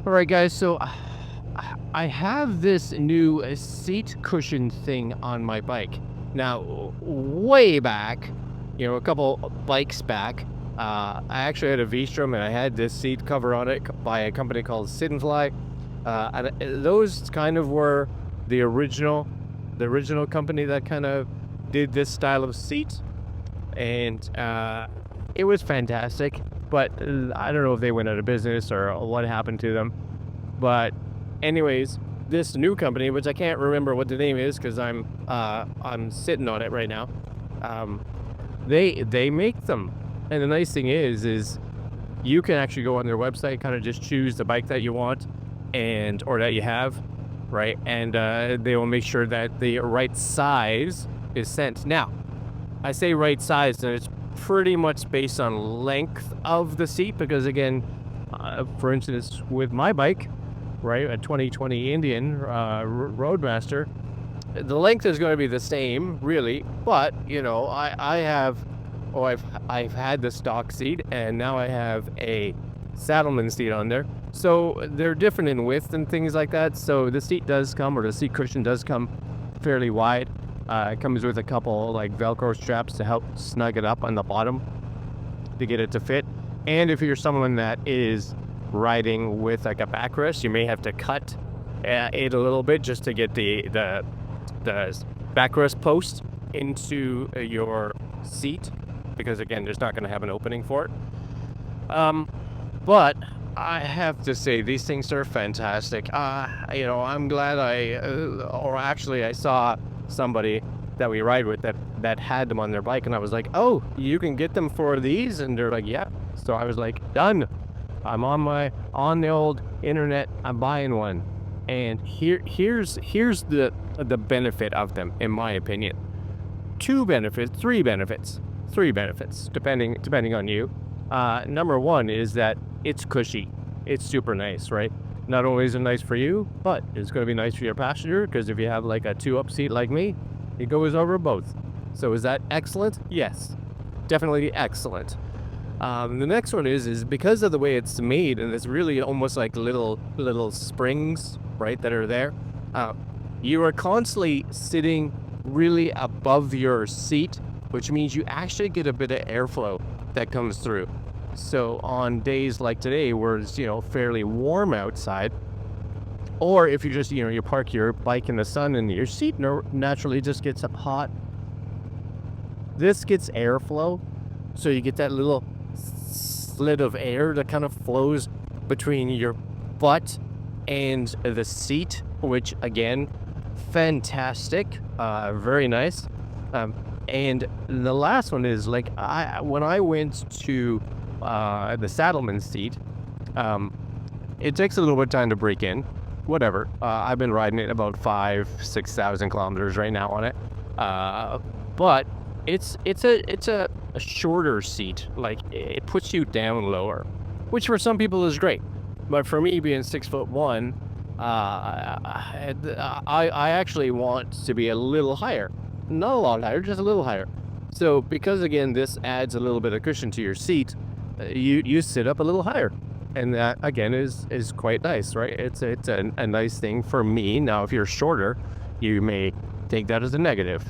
All right, guys. So I have this new seat cushion thing on my bike. Now, way back, a couple bikes back, I actually had a V-Strom and I had this seat cover on it by a company called Sidnfly. And those kind of were the original, company that kind of did this style of seat, and it was fantastic. But I don't know if they went out of business or what happened to them. But anyways, this new company, which I can't remember what the name is because I'm sitting on it right now. They make them, and the nice thing is you can actually go on their website, kind of just choose the bike that you want or that you have, right? And they will make sure that the right size is sent. Now, I say right size, and it's pretty much based on length of the seat, because again, for instance, with my bike, right, a 2020 Indian RoadMaster, the length is going to be the same, really, but I've had the stock seat, and now I have a saddleman seat on there, so they're different in width and things like that. So the seat cushion does come fairly wide. It comes with a couple like Velcro straps to help snug it up on the bottom to get it to fit. And if you're someone that is riding with like a backrest, you may have to cut it a little bit just to get the backrest post into your seat, because again, there's not going to have an opening for it. But I have to say, these things are fantastic. I'm glad I saw somebody that we ride with that had them on their bike, and I was like, oh, you can get them for these? And they're like, yeah. So I was like, done. I'm on the old internet, I'm buying one. And here's the benefit of them, in my opinion. Three benefits, depending on you. Number one is that it's cushy. It's super nice, right? Not only is it nice for you, but it's going to be nice for your passenger, because if you have like a 2-up seat like me, it goes over both. So is that excellent? Yes, definitely excellent. The next one is because of the way it's made, and it's really almost like little springs, right, that are there. You are constantly sitting really above your seat, which means you actually get a bit of airflow that comes through. So on days like today, where it's fairly warm outside, or if you just you park your bike in the sun and your seat naturally just gets up hot, this gets airflow, so you get that little slit of air that kind of flows between your butt and the seat, which again, fantastic, very nice. And the last one is like, when I went to the saddleman seat, it takes a little bit of time to break in, whatever. I've been riding it about 5,000-6,000 kilometers right now on it, but it's a shorter seat. Like, it puts you down lower, which for some people is great, but for me, being 6'1", I actually want to be a little higher. Not a lot higher, just a little higher. So because again, this adds a little bit of cushion to your seat, you sit up a little higher, and that again is quite nice, right? It's a nice thing for me. Now, if you're shorter, you may take that as a negative.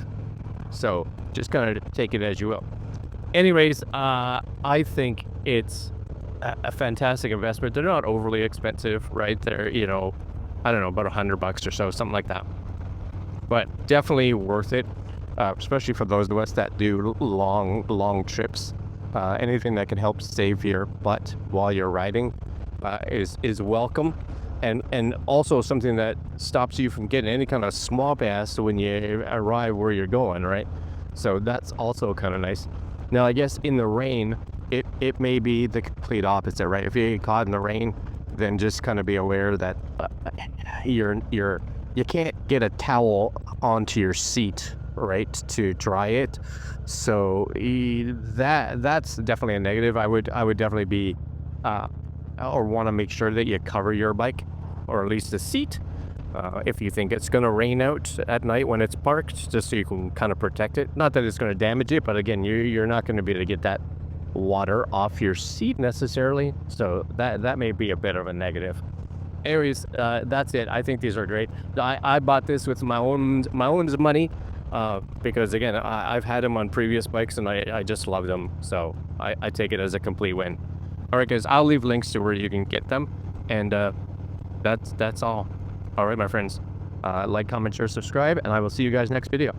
So just kind of take it as you will. Anyways, I think it's a fantastic investment. They're not overly expensive, right? They're I don't know, about $100 or so, something like that. But definitely worth it. Especially for those of us that do long trips. Anything that can help save your butt while you're riding is welcome, and also something that stops you from getting any kind of swamp ass when you arrive where you're going, right? So that's also kind of nice. Now, I guess in the rain, it may be the complete opposite, right? If you get caught in the rain, then just kind of be aware that you can't get a towel onto your seat, right, to dry it. So that's definitely a negative. I would definitely be or want to make sure that you cover your bike, or at least the seat, if you think it's going to rain out at night when it's parked, just so you can kind of protect it. Not that it's going to damage it, but again, you're not going to be able to get that water off your seat necessarily, so that may be a bit of a negative. Anyways, that's it. I think these are great. I bought this with my own money, because again, I've had them on previous bikes and I just love them. So I take it as a complete win. All right, guys, I'll leave links to where you can get them, and that's all. All right, my friends, like, comment, share, subscribe, and I will see you guys next video.